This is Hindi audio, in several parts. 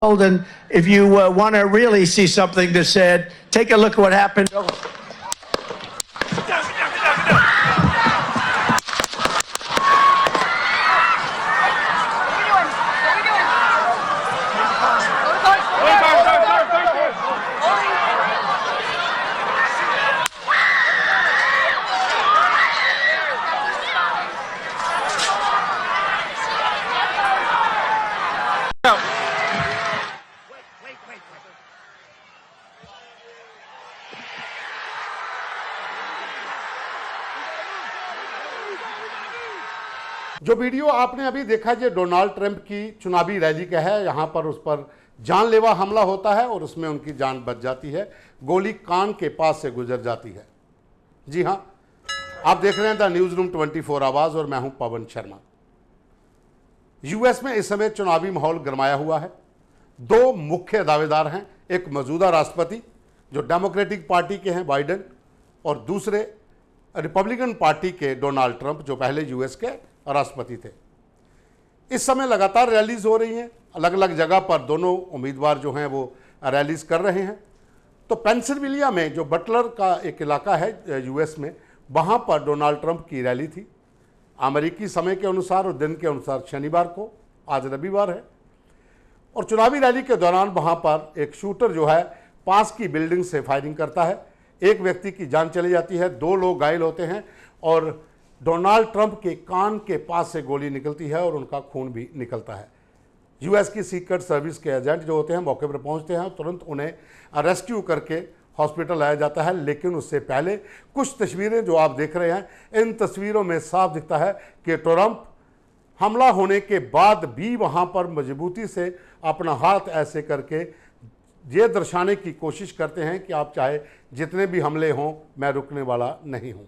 And if you want to really see something that's said, take a look at what happened. जो वीडियो आपने अभी देखा ये डोनाल्ड ट्रंप की चुनावी रैली का है। यहाँ पर उस पर जानलेवा हमला होता है और उसमें उनकी जान बच जाती है, गोली कान के पास से गुजर जाती है। जी हाँ, आप देख रहे हैं द न्यूज रूम 24 आवाज और मैं हूं पवन शर्मा। यूएस में इस समय चुनावी माहौल गरमाया हुआ है। दो मुख्य दावेदार हैं, एक मौजूदा राष्ट्रपति जो डेमोक्रेटिक पार्टी के हैं बाइडेन, और दूसरे रिपब्लिकन पार्टी के डोनाल्ड ट्रंप जो पहले यूएस के राष्ट्रपति थे। इस समय लगातार रैलीज हो रही हैं, अलग अलग जगह पर दोनों उम्मीदवार जो हैं वो रैलीज कर रहे हैं। तो पेंसिल्वेनिया में जो बटलर का एक इलाका है यूएस में, वहाँ पर डोनाल्ड ट्रंप की रैली थी अमेरिकी समय के अनुसार और दिन के अनुसार शनिवार को, आज रविवार है। और चुनावी रैली के दौरान वहाँ पर एक शूटर जो है पास की बिल्डिंग से फायरिंग करता है, एक व्यक्ति की जान चली जाती है, दो लोग घायल होते हैं और डोनाल्ड ट्रंप के कान के पास से गोली निकलती है और उनका खून भी निकलता है। यूएस की सीक्रेट सर्विस के एजेंट जो होते हैं मौके पर पहुंचते हैं और तुरंत उन्हें रेस्क्यू करके हॉस्पिटल लाया जाता है। लेकिन उससे पहले कुछ तस्वीरें जो आप देख रहे हैं, इन तस्वीरों में साफ दिखता है कि ट्रंप हमला होने के बाद भी वहां पर मजबूती से अपना हाथ ऐसे करके ये दर्शाने की कोशिश करते हैं कि आप चाहे जितने भी हमले हों, मैं रुकने वाला नहीं हूं।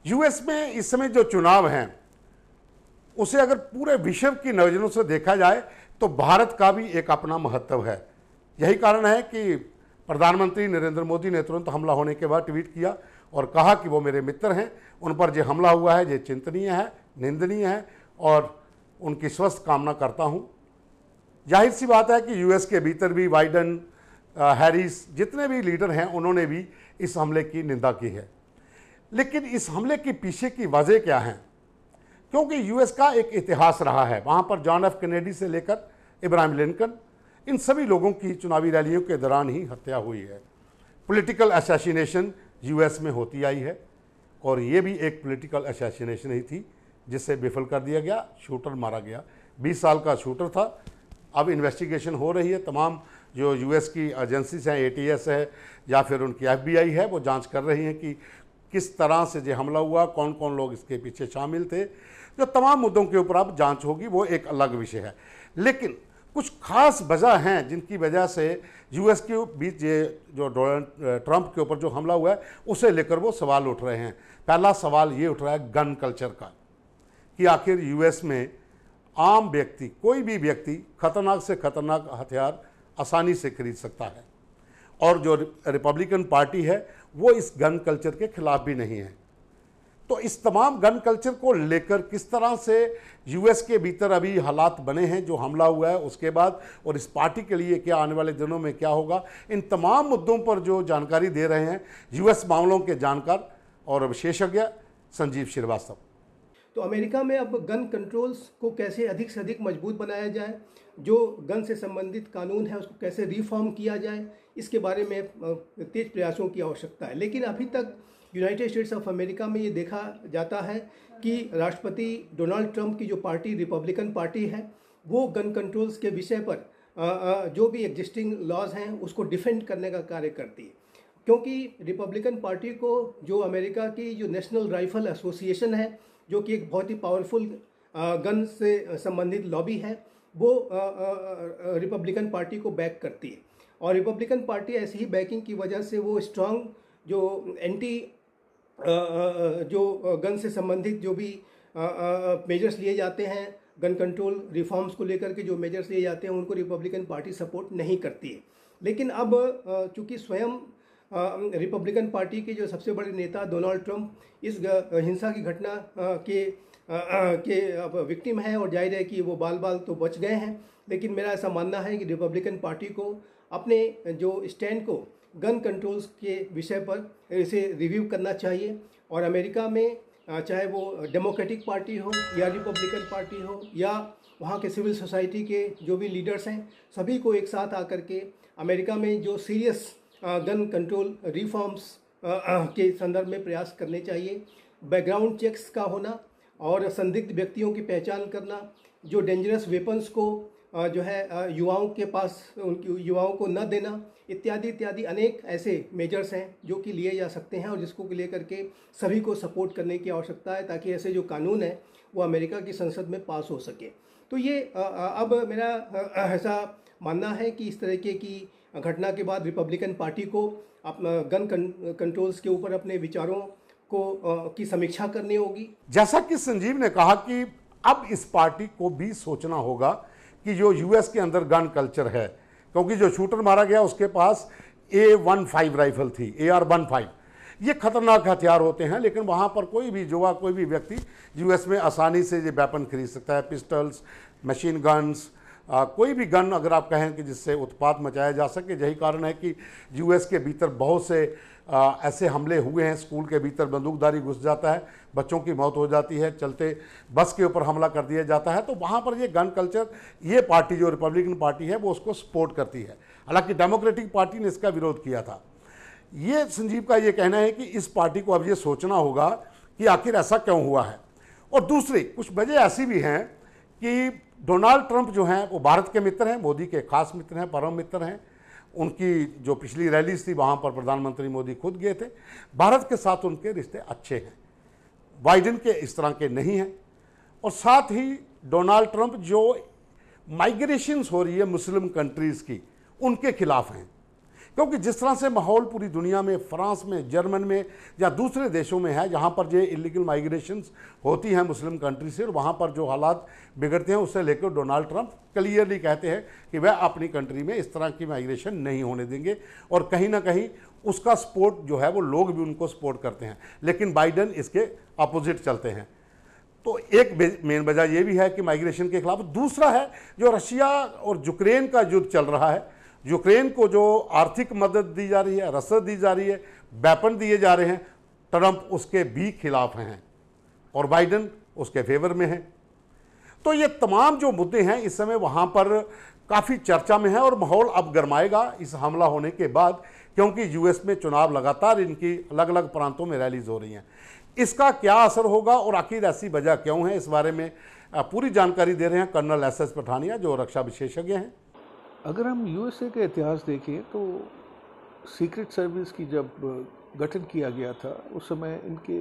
यूएस में इस समय जो चुनाव हैं उसे अगर पूरे विश्व की नज़रों से देखा जाए तो भारत का भी एक अपना महत्व है। यही कारण है कि प्रधानमंत्री नरेंद्र मोदी ने तुरंत हमला होने के बाद ट्वीट किया और कहा कि वो मेरे मित्र हैं, उन पर जो हमला हुआ है ये चिंतनीय है, निंदनीय है और उनकी स्वस्थ कामना करता हूं। जाहिर सी बात है कि यूएस के भीतर भी बाइडेन, हैरिस, जितने भी लीडर हैं उन्होंने भी इस हमले की निंदा की है। लेकिन इस हमले के पीछे की वजह क्या है? क्योंकि यूएस का एक इतिहास रहा है, वहाँ पर जॉन एफ कैनेडी से लेकर इब्राहिम लिंकन, इन सभी लोगों की चुनावी रैलियों के दौरान ही हत्या हुई है। पॉलिटिकल असैसिनेशन यूएस में होती आई है और ये भी एक पॉलिटिकल असैसिनेशन ही थी जिससे विफल कर दिया गया, शूटर मारा गया। 20 साल का शूटर था। अब इन्वेस्टिगेशन हो रही है, तमाम जो यूएस की एजेंसीज हैं, एटीएस है या फिर उनकी एफबीआई है, वो जाँच कर रही हैं कि किस तरह से ये हमला हुआ, कौन कौन लोग इसके पीछे शामिल थे। जो तमाम मुद्दों के ऊपर अब जांच होगी, वो एक अलग विषय है। लेकिन कुछ खास वजह हैं जिनकी वजह से यूएस के बीच ये जो डोनाल्ड ट्रंप के ऊपर जो हमला हुआ है उसे लेकर वो सवाल उठ रहे हैं। पहला सवाल ये उठ रहा है गन कल्चर का, कि आखिर यूएस में आम व्यक्ति, कोई भी व्यक्ति खतरनाक से खतरनाक हथियार आसानी से खरीद सकता है और जो रिपब्लिकन पार्टी है वो इस गन कल्चर के खिलाफ भी नहीं है। तो इस तमाम गन कल्चर को लेकर किस तरह से यूएस के भीतर अभी हालात बने हैं जो हमला हुआ है उसके बाद, और इस पार्टी के लिए क्या आने वाले दिनों में क्या होगा, इन तमाम मुद्दों पर जो जानकारी दे रहे हैं यूएस मामलों के जानकार और विशेषज्ञ संजीव श्रीवास्तव। तो अमेरिका में अब गन कंट्रोल्स को कैसे अधिक से अधिक मजबूत बनाया जाए, जो गन से संबंधित कानून है उसको कैसे रिफॉर्म किया जाए, इसके बारे में तेज प्रयासों की आवश्यकता है। लेकिन अभी तक यूनाइटेड स्टेट्स ऑफ अमेरिका में ये देखा जाता है कि राष्ट्रपति डोनाल्ड ट्रंप की जो पार्टी रिपब्लिकन पार्टी है वो गन कंट्रोल्स के विषय पर जो भी एग्जिस्टिंग लॉज हैं उसको डिफेंड करने का कार्य करती है। क्योंकि रिपब्लिकन पार्टी को जो अमेरिका की जो नेशनल राइफल एसोसिएशन है, जो कि एक बहुत ही पावरफुल गन से संबंधित लॉबी है, वो रिपब्लिकन पार्टी को बैक करती है। और रिपब्लिकन पार्टी ऐसी ही बैकिंग की वजह से वो स्ट्रांग जो एंटी जो गन से संबंधित जो भी मेजर्स लिए जाते हैं, गन कंट्रोल रिफॉर्म्स को लेकर के जो मेजर्स लिए जाते हैं, उनको रिपब्लिकन पार्टी सपोर्ट नहीं करती है। लेकिन अब चूँकि स्वयं रिपब्लिकन पार्टी के जो सबसे बड़े नेता डोनाल्ड ट्रंप इस हिंसा की घटना के अब विक्टिम है और जाहिर है कि वो बाल बाल तो बच गए हैं, लेकिन मेरा ऐसा मानना है कि रिपब्लिकन पार्टी को अपने जो स्टैंड को गन कंट्रोल्स के विषय पर इसे रिव्यू करना चाहिए और अमेरिका में चाहे वो डेमोक्रेटिक पार्टी हो या रिपब्लिकन पार्टी हो या वहाँ के सिविल सोसाइटी के जो भी लीडर्स हैं, सभी को एक साथ आकर के अमेरिका में जो सीरियस गन कंट्रोल रिफॉर्म्स के संदर्भ में प्रयास करने चाहिए। बैकग्राउंड चेक्स का होना और संदिग्ध व्यक्तियों की पहचान करना, जो डेंजरस वेपन्स को जो है युवाओं के पास उनकी युवाओं को न देना, इत्यादि इत्यादि अनेक ऐसे मेजर्स हैं जो कि लिए जा सकते हैं और जिसको लेकर के सभी को सपोर्ट करने की आवश्यकता है ताकि ऐसे जो कानून है वो अमेरिका की संसद में पास हो सके। तो ये अब मेरा ऐसा मानना है कि इस तरीके की घटना के बाद रिपब्लिकन पार्टी को गन कंट्रोल्स के ऊपर अपने विचारों को की समीक्षा करनी होगी। जैसा कि संजीव ने कहा कि अब इस पार्टी को भी सोचना होगा कि जो यूएस के अंदर गन कल्चर है, क्योंकि जो शूटर मारा गया उसके पास A15 राइफल थी, AR-15, ये खतरनाक हथियार होते हैं, लेकिन वहाँ पर कोई भी युवा, कोई भी व्यक्ति यूएस में आसानी से ये वेपन खरीद सकता है, पिस्टल्स, मशीन गन्स, कोई भी गन अगर आप कहें कि जिससे उत्पात मचाया जा सके। यही कारण है कि यूएस के भीतर बहुत से ऐसे हमले हुए हैं, स्कूल के भीतर बंदूकधारी घुस जाता है, बच्चों की मौत हो जाती है, चलते बस के ऊपर हमला कर दिया जाता है। तो वहाँ पर ये गन कल्चर, ये पार्टी जो रिपब्लिकन पार्टी है वो उसको सपोर्ट करती है। हालांकि डेमोक्रेटिक पार्टी ने इसका विरोध किया था। ये संजीव का ये कहना है कि इस पार्टी को अब ये सोचना होगा कि आखिर ऐसा क्यों हुआ है। और दूसरी कुछ वजह ऐसी भी हैं कि डोनाल्ड ट्रंप जो हैं वो भारत के मित्र हैं, मोदी के खास मित्र हैं, परम मित्र हैं। उनकी जो पिछली रैलीज थी वहाँ पर प्रधानमंत्री मोदी खुद गए थे। भारत के साथ उनके रिश्ते अच्छे हैं, बाइडेन के इस तरह के नहीं हैं। और साथ ही डोनाल्ड ट्रंप जो माइग्रेशंस हो रही है मुस्लिम कंट्रीज़ की, उनके खिलाफ हैं, क्योंकि जिस तरह से माहौल पूरी दुनिया में, फ्रांस में, जर्मन में या दूसरे देशों में है जहाँ पर ये इलीगल माइग्रेशंस होती हैं मुस्लिम कंट्री से, और वहाँ पर जो हालात बिगड़ते हैं उससे लेकर डोनाल्ड ट्रंप क्लियरली कहते हैं कि वह अपनी कंट्री में इस तरह की माइग्रेशन नहीं होने देंगे। और कहीं ना कहीं उसका सपोर्ट जो है वो लोग भी उनको सपोर्ट करते हैं, लेकिन बाइडेन इसके अपोजिट चलते हैं। तो एक मेन वजह ये भी है कि माइग्रेशन के खिलाफ। दूसरा है जो रशिया और यूक्रेन का युद्ध चल रहा है, यूक्रेन को जो आर्थिक मदद दी जा रही है, रसद दी जा रही है, वेपन दिए जा रहे हैं, ट्रंप उसके भी खिलाफ हैं और बाइडेन उसके फेवर में है। तो ये तमाम जो मुद्दे हैं इस समय वहाँ पर काफ़ी चर्चा में है और माहौल अब गरमाएगा इस हमला होने के बाद, क्योंकि यूएस में चुनाव लगातार इनकी अलग अलग प्रांतों में रैलीज हो रही हैं। इसका क्या असर होगा और आखिर ऐसी वजह क्यों है, इस बारे में पूरी जानकारी दे रहे हैं कर्नल SS पठानिया जो रक्षा विशेषज्ञ हैं। अगर हम यूएसए का इतिहास देखें तो सीक्रेट सर्विस की जब गठन किया गया था उस समय इनके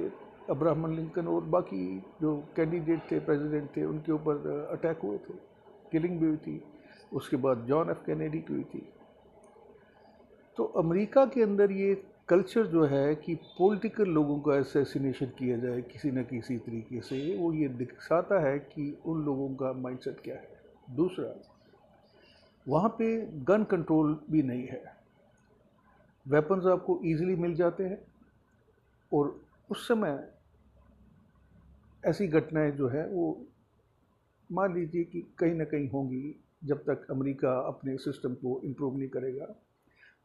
अब्राहम लिंकन और बाकी जो कैंडिडेट थे, प्रेसिडेंट थे, उनके ऊपर अटैक हुए थे, किलिंग भी हुई थी। उसके बाद जॉन F कैनेडी की हुई थी। तो अमेरिका के अंदर ये कल्चर जो है कि पॉलिटिकल लोगों का असैसिनेशन किया जाए किसी न किसी तरीके से, वो ये दिखाता है कि उन लोगों का माइंडसेट क्या है। दूसरा, वहाँ पे गन कंट्रोल भी नहीं है, वेपन्स आपको इजीली मिल जाते हैं और उस समय ऐसी घटनाएं जो है वो मान लीजिए कि कहीं ना कहीं होंगी जब तक अमेरिका अपने सिस्टम को इम्प्रूव नहीं करेगा।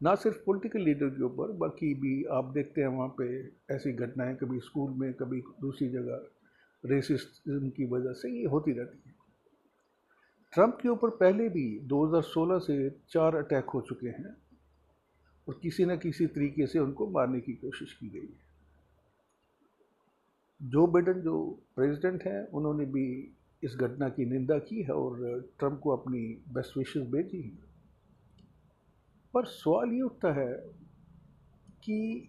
ना सिर्फ पॉलिटिकल लीडर के ऊपर, बाकी भी आप देखते हैं वहाँ पे ऐसी घटनाएं कभी स्कूल में, कभी दूसरी जगह, रेसिज्म की वजह से ये होती रहती है। ट्रंप के ऊपर पहले भी 2016 से 4 अटैक हो चुके हैं और किसी न किसी तरीके से उनको मारने की कोशिश की गई है। जो बाइडेन जो प्रेसिडेंट हैं उन्होंने भी इस घटना की निंदा की है और ट्रंप को अपनी बेस्ट विशेस भेजी है। पर सवाल ये उठता है कि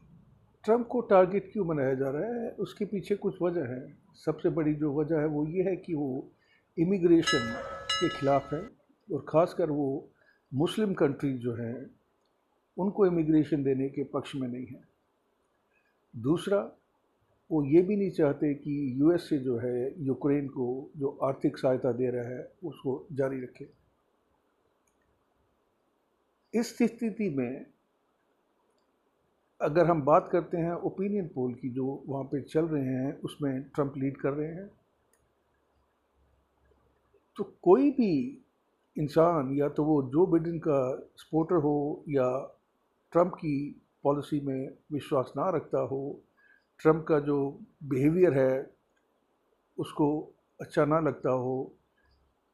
ट्रंप को टारगेट क्यों बनाया जा रहा है। उसके पीछे कुछ वजह है। सबसे बड़ी जो वजह है वो ये है कि वो इमिग्रेशन के खिलाफ है और ख़ासकर वो मुस्लिम कंट्रीज जो हैं उनको इमिग्रेशन देने के पक्ष में नहीं है। दूसरा, वो ये भी नहीं चाहते कि यूएस से जो है यूक्रेन को जो आर्थिक सहायता दे रहा है उसको जारी रखे। इस स्थिति में अगर हम बात करते हैं ओपिनियन पोल की जो वहाँ पे चल रहे हैं उसमें ट्रंप लीड कर रहे हैं, तो कोई भी इंसान या तो वो जो बिडेन का सपोर्टर हो या ट्रंप की पॉलिसी में विश्वास ना रखता हो, ट्रंप का जो बिहेवियर है उसको अच्छा ना लगता हो,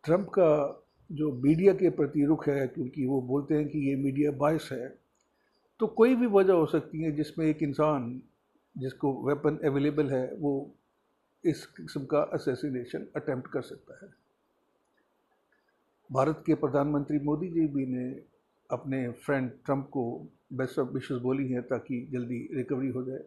ट्रंप का जो मीडिया के प्रति रुख है क्योंकि वो बोलते हैं कि ये मीडिया बायस है, तो कोई भी वजह हो सकती है जिसमें एक इंसान जिसको वेपन अवेलेबल है वो इस किस्म का असैसिनेशन अटेम्प्ट कर सकता है। भारत के प्रधानमंत्री मोदी जी भी ने अपने फ्रेंड ट्रंप को बेस्ट ऑफ विशेस बोली हैं ताकि जल्दी रिकवरी हो जाए,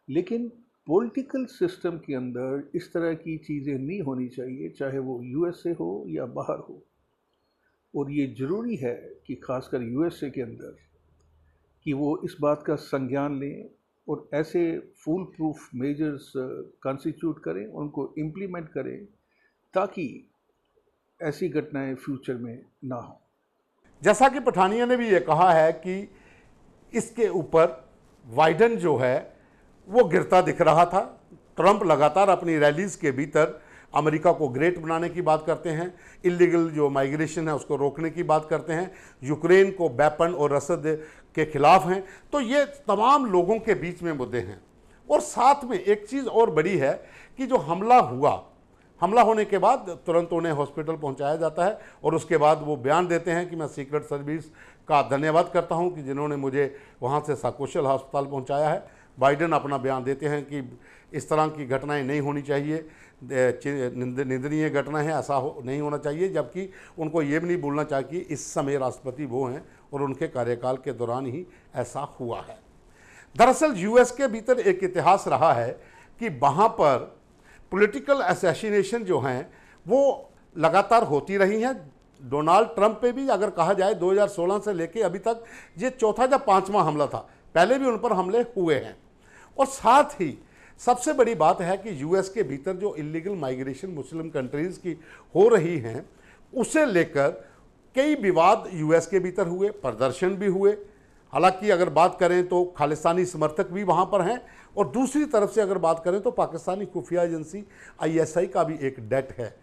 लेकिन पॉलिटिकल सिस्टम के अंदर इस तरह की चीज़ें नहीं होनी चाहिए, चाहे वो यूएसए हो या बाहर हो। और ये ज़रूरी है कि खासकर यूएसए के अंदर कि वो इस बात का संज्ञान लें और ऐसे फूल प्रूफ मेजर्स कॉन्स्टिट्यूट करें, उनको इम्प्लीमेंट करें ताकि ऐसी घटनाएं फ्यूचर में ना हो। जैसा कि पठानिया ने भी ये कहा है कि इसके ऊपर बाइडेन जो है वो गिरता दिख रहा था। ट्रंप लगातार अपनी रैलीज के भीतर अमेरिका को ग्रेट बनाने की बात करते हैं, इलीगल जो माइग्रेशन है उसको रोकने की बात करते हैं, यूक्रेन को वेपन और रसद के खिलाफ हैं। तो ये तमाम लोगों के बीच में मुद्दे हैं। और साथ में एक चीज़ और बड़ी है कि जो हमला होने के बाद तुरंत उन्हें हॉस्पिटल पहुंचाया जाता है और उसके बाद वो बयान देते हैं कि मैं सीक्रेट सर्विस का धन्यवाद करता हूं कि जिन्होंने मुझे वहां से सकुशल अस्पताल पहुंचाया है। बाइडेन अपना बयान देते हैं कि इस तरह की घटनाएं नहीं होनी चाहिए, निंदनीय घटना है, ऐसा नहीं होना चाहिए। जबकि उनको ये भी नहीं भूलना चाहिए कि इस समय राष्ट्रपति वो हैं और उनके कार्यकाल के दौरान ही ऐसा हुआ है। दरअसल यूएस के भीतर एक इतिहास रहा है कि वहाँ पर पॉलिटिकल असैसिनेशन जो हैं वो लगातार होती रही हैं। डोनाल्ड ट्रंप पे भी अगर कहा जाए 2016 से लेके अभी तक ये चौथा या पांचवा हमला था, पहले भी उन पर हमले हुए हैं। और साथ ही सबसे बड़ी बात है कि यूएस के भीतर जो इलीगल माइग्रेशन मुस्लिम कंट्रीज की हो रही हैं उसे लेकर कई विवाद यूएस के भीतर हुए, प्रदर्शन भी हुए। हालांकि अगर बात करें तो खालिस्तानी समर्थक भी वहाँ पर हैं और दूसरी तरफ से अगर बात करें तो पाकिस्तानी खुफिया एजेंसी आईएसआई का भी एक डेट है।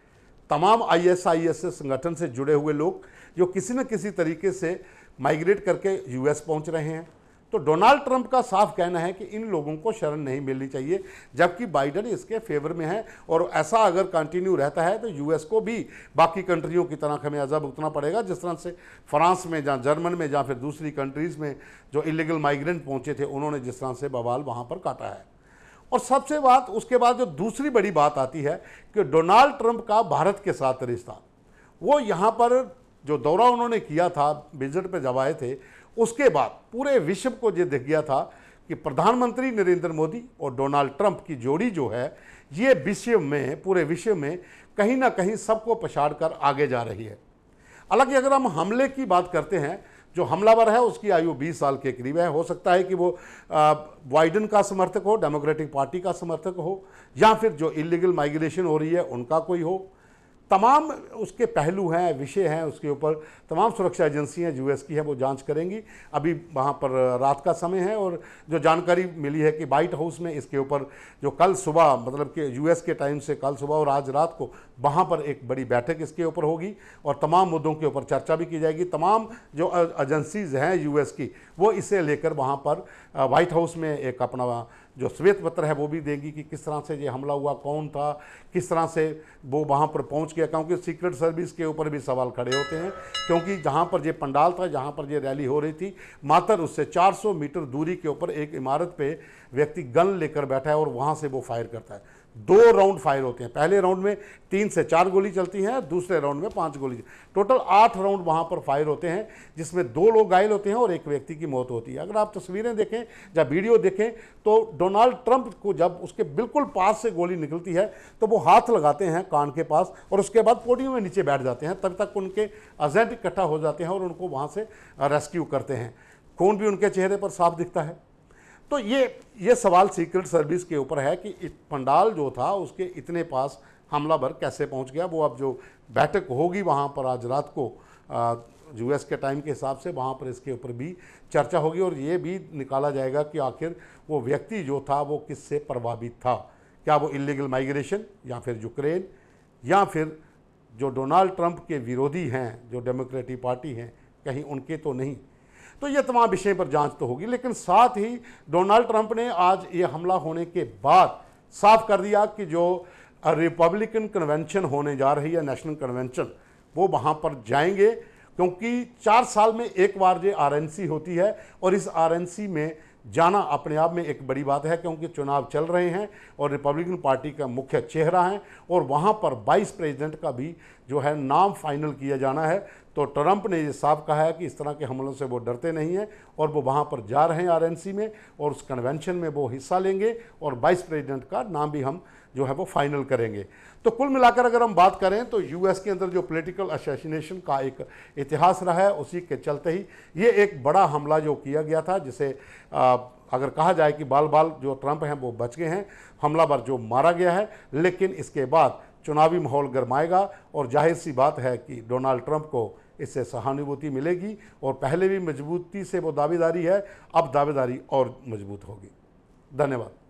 तमाम आईएसआई संगठन से जुड़े हुए लोग जो किसी न किसी तरीके से माइग्रेट करके यूएस पहुँच रहे हैं। तो डोनाल्ड ट्रंप का साफ कहना है कि इन लोगों को शरण नहीं मिलनी चाहिए, जबकि बाइडेन इसके फेवर में है। और ऐसा अगर कंटिन्यू रहता है तो यूएस को भी बाकी कंट्रियों की तरह खमियाजा भुगतना पड़ेगा, जिस तरह से फ्रांस में या जर्मन में या फिर दूसरी कंट्रीज़ में जो इलीगल माइग्रेंट पहुंचे थे उन्होंने जिस तरह से बवाल वहाँ पर काटा है। और सबसे बात उसके बाद जो दूसरी बड़ी बात आती है कि डोनाल्ड ट्रंप का भारत के साथ रिश्ता, वो यहाँ पर जो दौरा उन्होंने किया था, विजिट पे जब आए थे, उसके बाद पूरे विश्व को ये दिख गया था कि प्रधानमंत्री नरेंद्र मोदी और डोनाल्ड ट्रंप की जोड़ी जो है ये विश्व में, पूरे विश्व में कहीं ना कहीं सबको पछाड़कर आगे जा रही है। हालांकि अगर हम हमले की बात करते हैं, जो हमलावर है उसकी आयु 20 साल के करीब है। हो सकता है कि वो बाइडेन का समर्थक हो, डेमोक्रेटिक पार्टी का समर्थक हो, या फिर जो इलीगल माइग्रेशन हो रही है उनका कोई हो। तमाम उसके पहलू हैं, विषय हैं, उसके ऊपर तमाम सुरक्षा एजेंसियां यूएस की है वो जांच करेंगी। अभी वहाँ पर रात का समय है और जो जानकारी मिली है कि व्हाइट हाउस में इसके ऊपर जो कल सुबह, मतलब कि यूएस के टाइम से कल सुबह और आज रात को वहाँ पर एक बड़ी बैठक इसके ऊपर होगी और तमाम मुद्दों के ऊपर चर्चा भी की जाएगी। तमाम जो एजेंसीज हैं यूएस की वो इसे लेकर वहाँ पर व्हाइट हाउस में एक अपना जो श्वेत पत्र है वो भी देगी कि किस तरह से ये हमला हुआ, कौन था, किस तरह से वो वहाँ पर पहुँच गया। क्योंकि सीक्रेट सर्विस के ऊपर भी सवाल खड़े होते हैं, क्योंकि जहाँ पर ये पंडाल था, जहाँ पर ये रैली हो रही थी, मात्र उससे 400 मीटर दूरी के ऊपर एक इमारत पे व्यक्ति गन लेकर बैठा है और वहाँ से वो फायर करता है। 2 राउंड फायर होते हैं। पहले राउंड में 3 से 4 गोली चलती हैं, दूसरे राउंड में 5 गोली। टोटल 8 राउंड वहाँ पर फायर होते हैं, जिसमें 2 लोग घायल होते हैं और एक व्यक्ति की मौत होती है। अगर आप तस्वीरें देखें या वीडियो देखें तो डोनाल्ड ट्रंप को जब उसके बिल्कुल पास से गोली निकलती है तो वो हाथ लगाते हैं कान के पास और उसके बाद पोडियम में नीचे बैठ जाते हैं। तब तक उनके एजेंट इकट्ठा हो जाते हैं और उनको वहाँ से रेस्क्यू करते हैं। खून भी उनके चेहरे पर साफ दिखता है। तो ये सवाल सीक्रेट सर्विस के ऊपर है कि पंडाल जो था उसके इतने पास हमलावर कैसे पहुंच गया। वो अब जो बैठक होगी वहाँ पर आज रात को यूएस के टाइम के हिसाब से, वहाँ पर इसके ऊपर भी चर्चा होगी और ये भी निकाला जाएगा कि आखिर वो व्यक्ति जो था वो किससे प्रभावित था। क्या वो इलीगल माइग्रेशन या फिर यूक्रेन या फिर जो डोनाल्ड ट्रंप के विरोधी हैं, जो डेमोक्रेटिक पार्टी हैं, कहीं उनके तो नहीं। तो ये तमाम विषय पर जांच तो होगी, लेकिन साथ ही डोनाल्ड ट्रंप ने आज ये हमला होने के बाद साफ कर दिया कि जो रिपब्लिकन कन्वेंशन होने जा रही है, नेशनल कन्वेंशन, वो वहाँ पर जाएंगे, क्योंकि 4 साल में एक बार ये आरएनसी होती है और इस आरएनसी में जाना अपने आप में एक बड़ी बात है, क्योंकि चुनाव चल रहे हैं और रिपब्लिकन पार्टी का मुख्य चेहरा है और वहाँ पर वाइस प्रेसिडेंट का भी जो है नाम फाइनल किया जाना है। तो ट्रंप ने ये साफ कहा है कि इस तरह के हमलों से वो डरते नहीं हैं और वो वहाँ पर जा रहे हैं आरएनसी में और उस कन्वेंशन में वो हिस्सा लेंगे और वाइस प्रेसिडेंट का नाम भी हम जो है वो फाइनल करेंगे। तो कुल मिलाकर अगर हम बात करें तो यूएस के अंदर जो पॉलिटिकल असैसिनेशन का एक इतिहास रहा है, उसी के चलते ही ये एक बड़ा हमला जो किया गया था, जिसे अगर कहा जाए कि बाल बाल जो ट्रंप हैं वो बच गए हैं, हमलावर जो मारा गया है, लेकिन इसके बाद चुनावी माहौल गरमाएगा और जाहिर सी बात है कि डोनाल्ड ट्रंप को इससे सहानुभूति मिलेगी और पहले भी मजबूती से वो दावेदारी है, अब दावेदारी और मजबूत होगी। धन्यवाद।